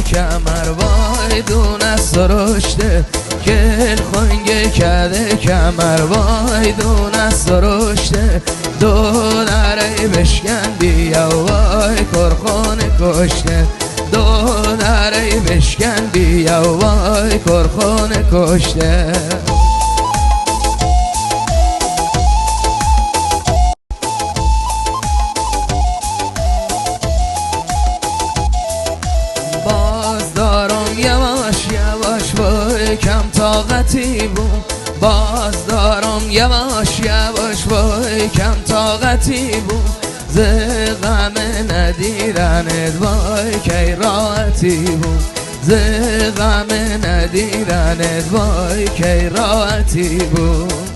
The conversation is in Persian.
کمر وای دونه سرشته گل خونگه کده کمر وای دونه سرشته $2 بشکندی وای کرخونه کشته $2 بشکندی وای کرخونه کشته باز دارم یواش یواش وای کم طاقتی بود باز دارم یواش یواش وای کم طاقتی بود ز غم ندیرنت وای کی راحتی بود ز غم ندیرنت وای کی راحتی بود